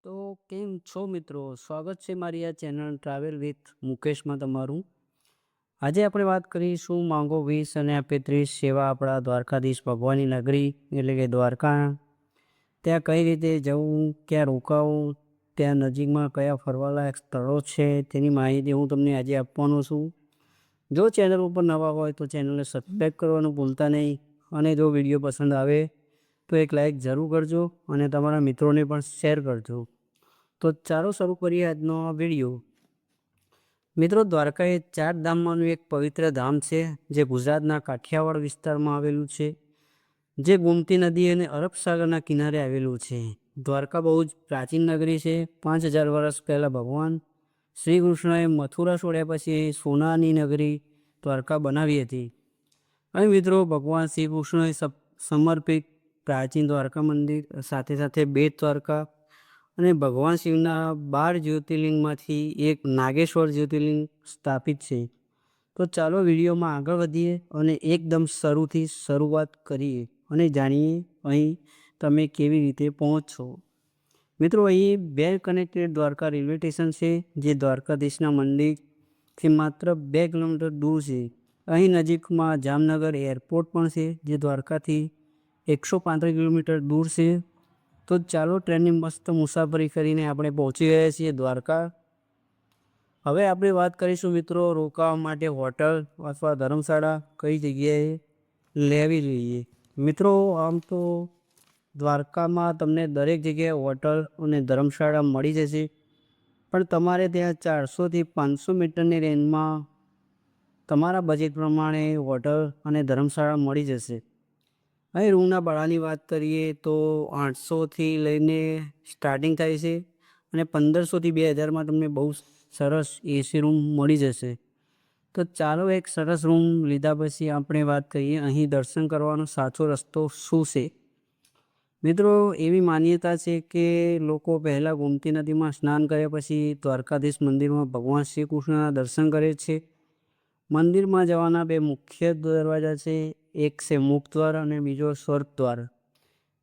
તો કેમ છો મિત્રો? સ્વાગત છે મારી આ ચેનલ ટ્રાવેલ વિથ મુકેશમાં તમારું. આજે આપણે વાત કરીશું માંગો 20 અને આપે 30 સેવા આપણા દ્વારકાધીશ ભગવાનની નગરી એટલે કે દ્વારકા. ત્યાં કઈ રીતે જવું, ક્યાં રોકાવું, ત્યાં નજીકમાં કયા ફરવાલાયક સ્થળો છે તેની માહિતી હું તમને આજે આપવાનો છું. જો ચેનલ ઉપર નવા હોય તો ચેનલને સબસ્ક્રાઈબ કરવાનું ભૂલતા નહીં અને જો વિડીયો પસંદ આવે તો એક લાઈક જરૂર કરજો અને તમારા મિત્રોને પણ શેર કરજો. તો ચાલો શરૂ કરીએ આજનો આ વિડીયો. મિત્રો, દ્વારકા એ 4 ધામમાંનું એક પવિત્ર ધામ છે જે ગુજરાતના કાઠિયાવાડ વિસ્તારમાં આવેલું છે, જે ગોમતી નદી અને અરબ સાગરના કિનારે આવેલું છે. દ્વારકા બહુ જ પ્રાચીન નગરી છે. 5000 વર્ષ પહેલાં ભગવાન શ્રી કૃષ્ણએ મથુરા છોડ્યા પછી સોનાની નગરી દ્વારકા બનાવી હતી. અહીં મિત્રો ભગવાન શ્રી કૃષ્ણએ સમર્પિત પ્રાચીન દ્વારકા મંદિર સાથે સાથે બેટ દ્વારકા અને ભગવાન શિવના 12 જ્યોતિર્લિંગમાંથી એક નાગેશ્વર જ્યોતિર્લિંગ સ્થાપિત છે. તો ચાલો વિડીયોમાં આગળ વધીએ અને એકદમ શરૂથી શરૂઆત કરીએ અને જાણીએ અહીં તમે કેવી રીતે પહોંચશો. મિત્રો, અહીં વેલ કનેક્ટેડ દ્વારકા રેલવે સ્ટેશન છે જે દ્વારકાધીશના મંદિરથી માત્ર 2 કિલોમીટર દૂર છે. અહીં નજીકમાં જામનગર એરપોર્ટ પણ છે જે દ્વારકાથી 135 કિલોમીટર દૂર છે. તો ચાલો ટ્રેનની મસ્ત મુસાફરી કરીને આપણે પહોંચી ગયા છીએ દ્વારકા. હવે આપણે વાત કરીશું મિત્રો રોકાવા માટે હોટલ અથવા ધર્મશાળા કઈ જગ્યાએ લેવી જોઈએ. મિત્રો, આમ તો દ્વારકામાં તમને દરેક જગ્યાએ હોટલ અને ધર્મશાળા મળી જશે, પણ તમારે ત્યાં 400થી 500 મીટરની રેન્જમાં તમારા બજેટ પ્રમાણે હોટલ અને ધર્મશાળા મળી જશે. અહીં રૂમના ભાડાની વાત કરીએ તો 800થી લઈને સ્ટાર્ટિંગ થાય છે અને 1500થી 2000માં તમને બહુ સરસ એસી રૂમ મળી જશે. તો ચાલો એક સરસ રૂમ લીધા પછી આપણે વાત કરીએ અહીં દર્શન કરવાનો સાચો રસ્તો શું છે. મિત્રો, એવી માન્યતા છે કે લોકો પહેલાં ગોમતી નદીમાં સ્નાન કર્યા પછી દ્વારકાધીશ મંદિરમાં ભગવાન શ્રી કૃષ્ણના દર્શન કરે છે. મંદિરમાં જવાના 2 મુખ્ય દરવાજા છે, એક છે મુખ દ્વાર અને બીજો સ્વર્ગ દ્વાર.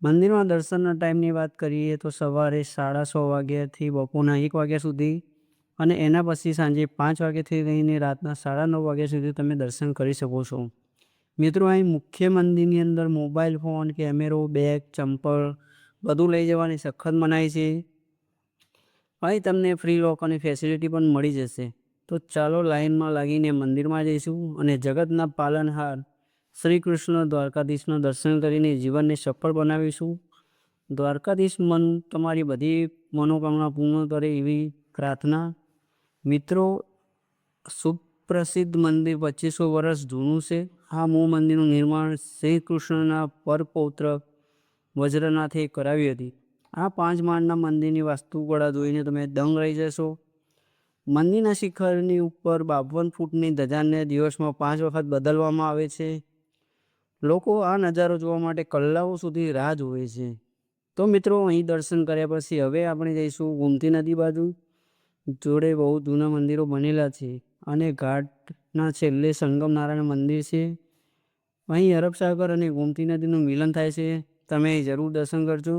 મંદિરમાં દર્શનના ટાઈમની વાત કરીએ તો સવારે 6:30 વાગ્યાથી બપોરના 1 વાગ્યા સુધી અને એના પછી સાંજે 5 વાગ્યાથી લઈને રાતના 9:30 વાગ્યા સુધી તમે દર્શન કરી શકો છો. મિત્રો, અહીં મુખ્ય મંદિરની અંદર મોબાઈલ ફોન, કેમેરો, બેગ, ચંપલ બધું લઈ જવાની સખત મનાઈ છે. અહીં તમને ફ્રી લોકરની ફેસિલિટી પણ મળી જશે. તો ચાલો લાઈનમાં લાગીને મંદિરમાં જઈશું અને જગતના પાલનહાર શ્રી કૃષ્ણ દ્વારકાધીશના દર્શન કરીને જીવનને સફળ બનાવીશું. દ્વારકાધીશ તમારી બધી મનોકામના પૂર્ણ કરે એવી પ્રાર્થના. મિત્રો, સુપ્રસિદ્ધ મંદિર 2500 વર્ષ જૂનું છે. આ મૂળ મંદિરનું નિર્માણ શ્રી કૃષ્ણના પરપૌત્ર વજ્રનાથે કરાવી હતી. આ 5 માળના મંદિરની વાસ્તુકળા જોઈને તમે દંગ રહી જશો. મંદિરના શિખરની ઉપર 52 ફૂટની ધજાને દિવસમાં 5 વખત બદલવામાં આવે છે. લોકો આ નજારો જોવા માટે કલાકો સુધી રાહ જુએ છે. તો મિત્રો, અહીં દર્શન કર્યા પછી હવે આપણે જઈશું ગોમતી નદી બાજુ. જોડે બહુ જૂના મંદિરો બનેલા છે અને ઘાટના છેલ્લે સંગમ નારાયણ મંદિર છે. અહીં અરબ સાગર અને ગોમતી નદીનું મિલન થાય છે. તમે જરૂર દર્શન કરજો.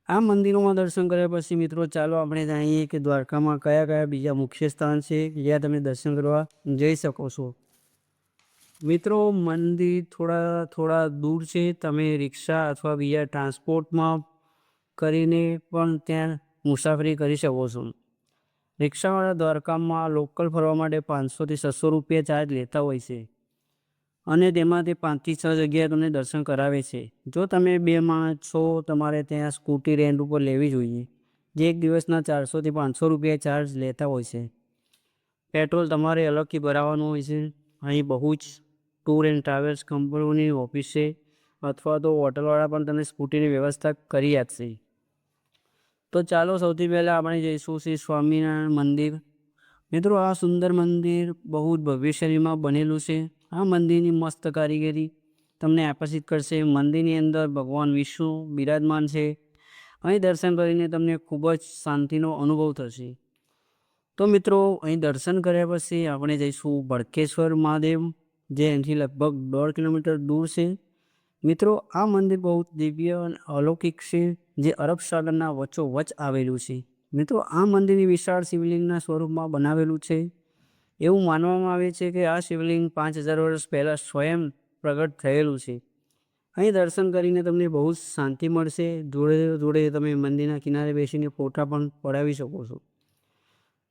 આ મંદિરોમાં દર્શન કર્યા પછી મિત્રો ચાલો આપણે જાણીએ કે દ્વારકામાં કયા કયા બીજા મુખ્ય સ્થાન છે જ્યાં તમે દર્શન કરવા જઈ શકો છો. મિત્રો, મંદિર થોડા દૂર છે. તમે રિક્ષા અથવા બીજા ટ્રાન્સપોર્ટમાં કરીને પણ ત્યાં મુસાફરી કરી શકો છો. રિક્ષાવાળા દ્વારકામાં લોકલ ફરવા માટે 500થી 600 રૂપિયા ચાર્જ લેતા હોય છે અને તેમાંથી 5થી 6 જગ્યાએ તમને દર્શન કરાવે છે. જો તમે 2 માણસ છો તમારે ત્યાં સ્કૂટી રેન્ટ ઉપર લેવી જોઈએ, જે એક દિવસના 400થી 500 રૂપિયા ચાર્જ લેતા હોય છે. પેટ્રોલ તમારે અલગથી ભરાવવાનું હોય છે. અહીં બહુ જ ટૂર એન્ડ ટ્રાવેલ્સ કંપનીઓની ઓફિસ છે અથવા તો હોટલવાળા પણ તમને સ્કૂટીની વ્યવસ્થા કરી આપશે. તો ચાલો સૌથી પહેલાં આપણે જઈશું શ્રી સ્વામિનારાયણ મંદિર. મિત્રો, આ સુંદર મંદિર બહુ જ ભવ્ય શૈલીમાં બનેલું છે. આ મંદિરની મસ્ત કારીગરી તમને આકર્ષિત કરશે. મંદિરની અંદર ભગવાન વિષ્ણુ બિરાજમાન છે. અહીં દર્શન કરીને તમને ખૂબ જ શાંતિનો અનુભવ થશે. તો મિત્રો, અહીં દર્શન કર્યા પછી આપણે જઈશું ભડકેશ્વર મહાદેવ, જે અહીંથી લગભગ 1.5 કિલોમીટર દૂર છે. મિત્રો આ મંદિર બહુ દિવ્ય અને અલૌકિક છે, જે અરબ સાગરના વચ્ચોવચ આવેલું છે. મિત્રો આ મંદિરની વિશાળ શિવલિંગના સ્વરૂપમાં બનાવેલું છે. એવું માનવામાં આવે છે કે આ શિવલિંગ 5000 વર્ષ પહેલાં સ્વયં પ્રગટ થયેલું છે. અહીં દર્શન કરીને તમને બહુ જ શાંતિ મળશે. જોડે જોડે તમે મંદિરના કિનારે બેસીને ફોટા પણ પડાવી શકો છો.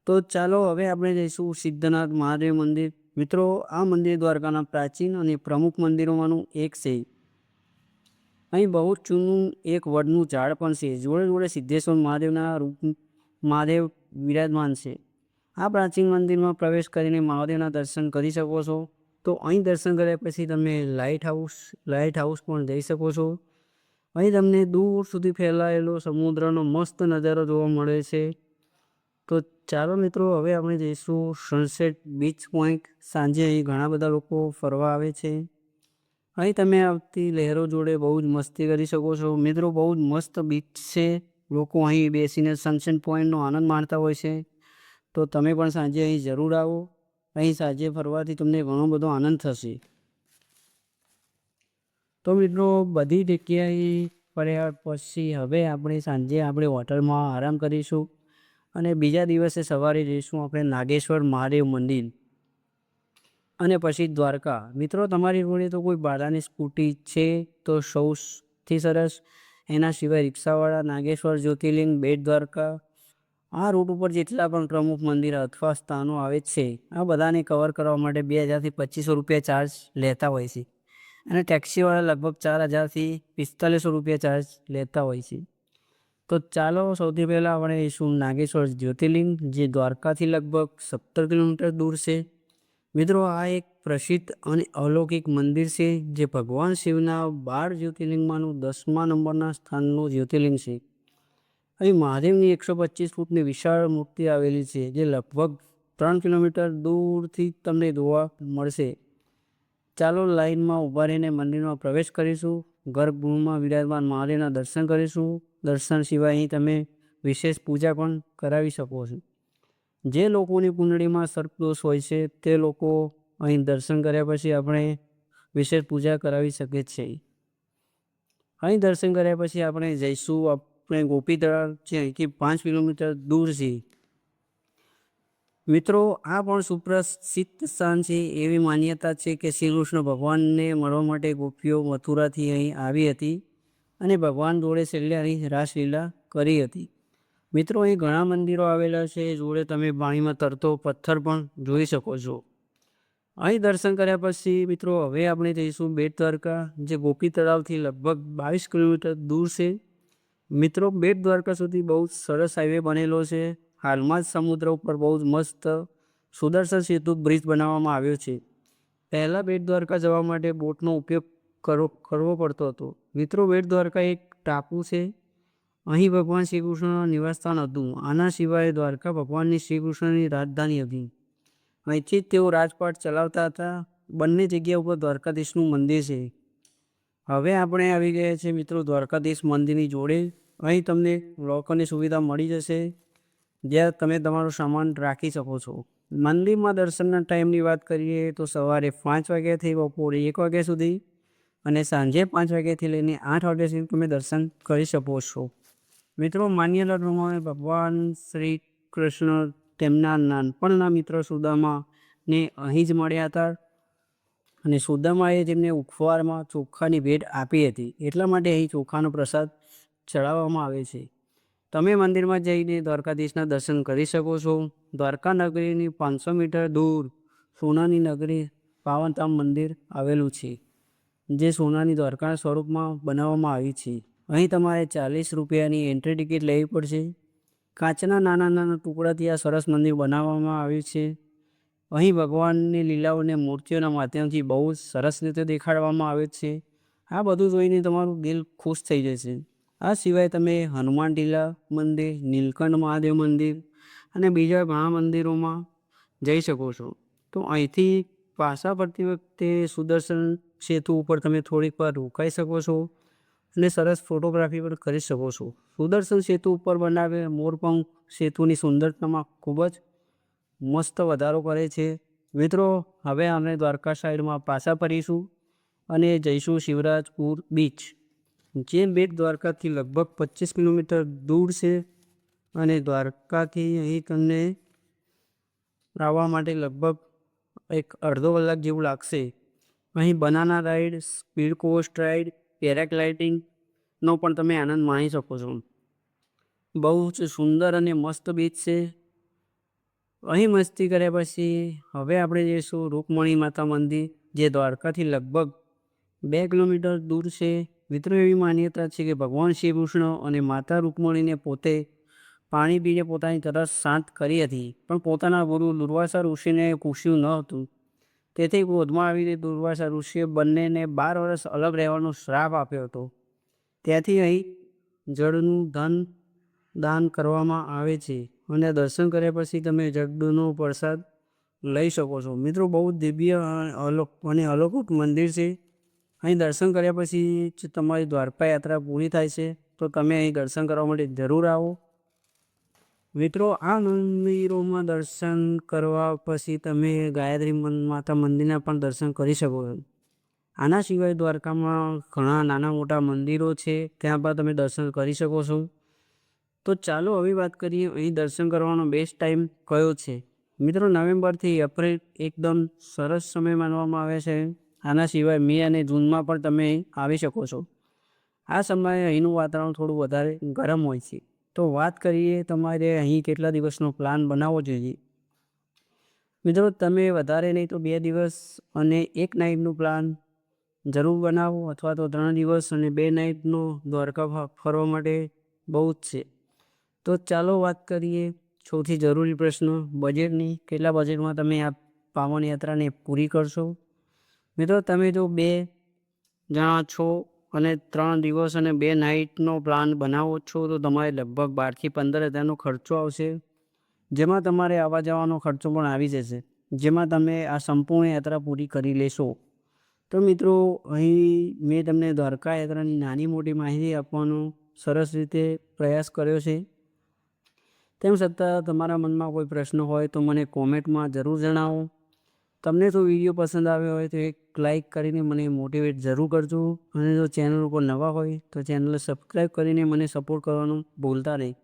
તો ચાલો હવે આપણે જઈશું સિદ્ધનાથ મહાદેવ મંદિર. મિત્રો આ મંદિર દ્વારકાના પ્રાચીન અને પ્રમુખ મંદિરોમાંનું એક છે. અહીં બહુ જ જૂનું એક વડનું ઝાડ પણ છે. જોડે જોડે સિદ્ધેશ્વર મહાદેવના રૂપ મહાદેવ વિરાજમાન છે. આ પ્રાચીન મંદિરમાં પ્રવેશ કરીને મહાદેવના દર્શન કરી શકો છો. તો અહીં દર્શન કર્યા પછી તમે લાઇટ હાઉસ પણ જઈ શકો છો. અહીં તમને દૂર સુધી ફેલાયેલો સમુદ્રનો મસ્ત નજારો જોવા મળે છે. તો ચાલો મિત્રો હવે આપણે જઈશું સનસેટ બીચ પોઈન્ટ. સાંજે અહીં ઘણા બધા લોકો ફરવા આવે છે. અહીં તમે આવતી લહેરો જોડે બહુ જ મસ્તી કરી શકો છો. મિત્રો બહુ જ મસ્ત બીચ છે. લોકો અહીં બેસીને સનસેટ પોઈન્ટનો આનંદ માણતા હોય છે. તો તમે પણ સાંજે અહીં જરૂર આવો. અહીં સાંજે ફરવાથી તમને ઘણો બધો આનંદ થશે. તો મિત્રો બધી જગ્યાએ ફર્યા પછી હવે સાંજે આપણે હોટલમાં આરામ કરીશું અને બીજા દિવસે સવારે જઈશું આપણે નાગેશ્વર મહાદેવ મંદિર અને પછી દ્વારકા. મિત્રો તમારી જોડે તો કોઈ ભાડાની સ્કૂટી છે તો સૌથી સરસ. એના સિવાય રિક્ષાવાળા, નાગેશ્વર જ્યોતિર્લિંગ, બેટ દ્વારકા, આ રૂટ ઉપર જેટલા પણ પ્રમુખ મંદિર અથવા સ્થાનો આવે છે આ બધાને કવર કરવા માટે 2000 થી 2500 રૂપિયા ચાર્જ લેતા હોય છે. અને ટેક્સીવાળા લગભગ 4000 થી 4500 રૂપિયા ચાર્જ લેતા હોય છે. તો ચાલો સૌથી પહેલાં આપણે જઈશું નાગેશ્વર જ્યોતિર્લિંગ, જે દ્વારકાથી લગભગ 17 કિલોમીટર દૂર છે. મિત્રો આ એક પ્રસિદ્ધ અને અલૌકિક મંદિર છે, જે ભગવાન શિવના 12 જ્યોતિર્લિંગમાંનું 10મા નંબરના સ્થાનનું જ્યોતિર્લિંગ છે. અહીં મહાદેવની 125 ફૂટની વિશાળ મૂર્તિ આવેલી છે, જે લગભગ 3 કિલોમીટર દૂરથી તમને જોવા મળશે. ચાલો લાઈનમાં ઊભા રહીને મંદિરમાં પ્રવેશ કરીશું. ગર્ભગૃહમાં વિરાજમાન મહાદેવના દર્શન કરીશું. દર્શન સિવાય અહીં તમે વિશેષ પૂજા પણ કરાવી શકો છો. જે લોકોની કુંડળીમાં સર્પદોષ હોય છે તે લોકો અહીં દર્શન કર્યા પછી આપણે વિશેષ પૂજા કરાવી શકીએ છીએ. અહીં દર્શન કર્યા પછી આપણે જઈશું આપણે ગોપી તળાવ, જે અહીંથી 5 કિલોમીટર દૂર છે. મિત્રો આ પણ સુપ્રસિદ્ધ સ્થાન છે. એવી માન્યતા છે કે શ્રી કૃષ્ણ ભગવાનને મળવા માટે ગોપીઓ મથુરાથી અહીં આવી હતી અને ભગવાન જોડે છેલ્લે અહીં રાસલીલા કરી હતી. મિત્રો અહીં ઘણા મંદિરો આવેલા છે. જોડે તમે પાણીમાં તરતો પથ્થર પણ જોઈ શકો છો. અહીં દર્શન કર્યા પછી મિત્રો હવે આપણે જઈશું બેટ દ્વારકા, જે ગોપી તળાવથી લગભગ 22 કિલોમીટર દૂર છે. મિત્રો બેટ દ્વારકા સુધી બહુ જ સરસ હાઈવે બનેલો છે. હાલમાં જ સમુદ્ર ઉપર બહુ જ મસ્ત સુદર્શન સેતુ બ્રિજ બનાવવામાં આવ્યો છે. પહેલાં બેટ દ્વારકા જવા માટે બોટનો ઉપયોગ કરવો પડતો હતો. મિત્રો બેટ દ્વારકા એક ટાપુ છે. અહીં ભગવાન શ્રી કૃષ્ણનું નિવાસસ્થાન હતું. આના સિવાય દ્વારકા ભગવાનની શ્રી કૃષ્ણની રાજધાની હતી. અહીંથી જ તેઓ રાજપાટ ચલાવતા હતા. બંને જગ્યા ઉપર દ્વારકાધીશનું મંદિર છે. હવે આપણે આવી ગયા છીએ મિત્રો દ્વારકાધીશ મંદિરની જોડે. અહીં તમને લોકરની સુવિધા મળી જશે, જ્યાં તમે તમારો સામાન રાખી શકો છો. મંદિરમાં દર્શનના ટાઈમની વાત કરીએ તો સવારે 5 વાગ્યાથી બપોરે 1 વાગ્યા સુધી અને સાંજે 5 વાગ્યાથી લઈને 8 વાગ્યા સુધી તમે દર્શન કરી શકો છો. મિત્રો માન્યતા પ્રમાણે ભગવાન શ્રી કૃષ્ણ તેમના નાનપણના મિત્ર સુદામાને અહીં જ મળ્યા હતા અને સુદામાએ તેમને ઉપહારમાં ચોખાની ભેટ આપી હતી. એટલા માટે અહીં ચોખાનો પ્રસાદ ચડાવવામાં આવે છે. તમે મંદિરમાં જઈને દ્વારકાધીશના દર્શન કરી શકો છો. દ્વારકા નગરીની 500 મીટર દૂર સોનાની નગરી પાવનધામ મંદિર આવેલું છે, જે સોનાની દ્વારકાના સ્વરૂપમાં બનાવવામાં આવી છે. અહીં તમારે 40 રૂપિયાની એન્ટ્રી ટિકિટ લેવી પડશે. કાચના નાના નાના ટુકડાથી આ સરસ મંદિર બનાવવામાં આવ્યું છે. અહીં ભગવાનની લીલાઓને મૂર્તિઓના માધ્યમથી બહુ જ સરસ રીતે દેખાડવામાં આવે છે. આ બધું જોઈને તમારું દિલ ખુશ થઈ જશે. આ સિવાય તમે હનુમાન ટીલા મંદિર, નીલકંઠ મહાદેવ મંદિર અને બીજા ઘણા મંદિરોમાં જઈ શકો છો. તો અહીંથી પાછા ફરતી વખતે સુદર્શન સેતુ ઉપર તમે થોડીક વાર રોકાઈ શકો છો અને સરસ ફોટોગ્રાફી પણ કરી શકો છો. સુદર્શન સેતુ ઉપર બનાવેલ મોરપંખ સેતુની સુંદરતામાં ખૂબ જ મસ્ત વધારો કરે છે. મિત્રો હવે અમે દ્વારકા સાઈડમાં પાછા ફરીશું અને જઈશું શિવરાજપુર બીચ, જે બેટ દ્વારકાથી લગભગ 25 કિલોમીટર દૂર છે. અને દ્વારકાથી અહીં તમને આવવા માટે લગભગ એક અડધો કલાક જેવું લાગશે. અહીં banana ride, speed coast ride, પેરાગ્લાઇડિંગનો પણ તમે આનંદ માણી શકો છો. બહુ જ સુંદર અને મસ્ત બીચ છે. અહીં મસ્તી કર્યા પછી હવે આપણે જઈશું રૂકમણી માતા મંદિર, જે દ્વારકાથી લગભગ 2 કિલોમીટર દૂર છે. મિત્રો, એવી માન્યતા છે કે ભગવાન શ્રી કૃષ્ણ અને માતા રૂકમણીને પોતે પાણી પીને પોતાની તરસ શાંત કરી હતી, પણ પોતાના ગુરુ દુર્વાસા ઋષિને પૂછ્યું ન હતું. તેથી ક્રોધમાં આવીને દુર્વાસા ઋષિએ બંનેને 12 વર્ષ અલગ રહેવાનો શ્રાપ આપ્યો હતો. ત્યાંથી અહીં જળનું દાન કરવામાં આવે છે અને દર્શન કર્યા પછી તમે જળનો પ્રસાદ લઈ શકો છો. મિત્રો, બહુ દિવ્ય અને અલૌકિક મંદિર છે. અહીં દર્શન કર્યા પછી જ તમારી દ્વારકા યાત્રા પૂરી થાય છે, તો તમે અહીં દર્શન કરવા માટે જરૂર આવો. મિત્રો, આ મંદિરોમાં દર્શન કરવા પછી તમે ગાયત્રી માતા મંદિરના પણ દર્શન કરી શકો છો. આના સિવાય દ્વારકામાં ઘણા નાના મોટા મંદિરો છે, ત્યાં પણ તમે દર્શન કરી શકો છો. તો ચાલો હવે વાત કરીએ અહીં દર્શન કરવાનો બેસ્ટ ટાઈમ કયો છે. મિત્રો, નવેમ્બરથી એપ્રિલ એકદમ સરસ સમય માનવામાં આવે છે. આના સિવાય મે અને જૂનમાં પણ તમે આવી શકો છો. આ સમયે અહીંનું વાતાવરણ થોડું વધારે ગરમ હોય છે. તો વાત કરીએ તમારે અહીં કેટલા દિવસનો પ્લાન બનાવવો જોઈએ. મિત્રો, તમે વધારે નહીં તો 2 દિવસ અને 1 નાઇટનું પ્લાન જરૂર બનાવો, અથવા તો 3 દિવસ અને 2 નાઇટનો દ્વારકા ફરવા માટે બહુ જ છે. તો ચાલો વાત કરીએ સૌથી જરૂરી પ્રશ્ન, બજેટની. કેટલા બજેટમાં તમે આ પાવન યાત્રાને પૂરી કરશો. મિત્રો, તમે જો 2 જણા છો અને 3 દિવસ અને 2 નાઇટનો પ્લાન બનાવો છો, તો તમારે લગભગ 12,000 થી 15,000નો ખર્ચો આવશે, જેમાં તમારે આવવા જવાનો ખર્ચો પણ આવી જશે, જેમાં તમે આ સંપૂર્ણ યાત્રા પૂરી કરી લેશો. તો મિત્રો, અહીં મેં તમને દ્વારકા યાત્રાની નાની મોટી માહિતી આપવાનો સરસ રીતે પ્રયાસ કર્યો છે. તેમ છતાં તમારા મનમાં કોઈ પ્રશ્ન હોય તો મને કોમેન્ટમાં જરૂર જણાવો. તમને જો વિડીયો પસંદ આવ્યો હોય તો એક લાઇક કરીને મને મોટિવેટ જરૂર કરજો. અને જો ચેનલ ઉપર નવા હોય તો ચેનલને સબસ્ક્રાઈબ કરીને મને સપોર્ટ કરવાનું ભૂલતા નહીં.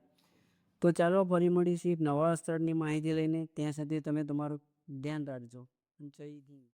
તો ચાલો ફરી મળીશું એક નવા સ્થળની માહિતી લઈને. ત્યાં સુધી તમે તમારું ધ્યાન રાખજો. જય હિન્દ.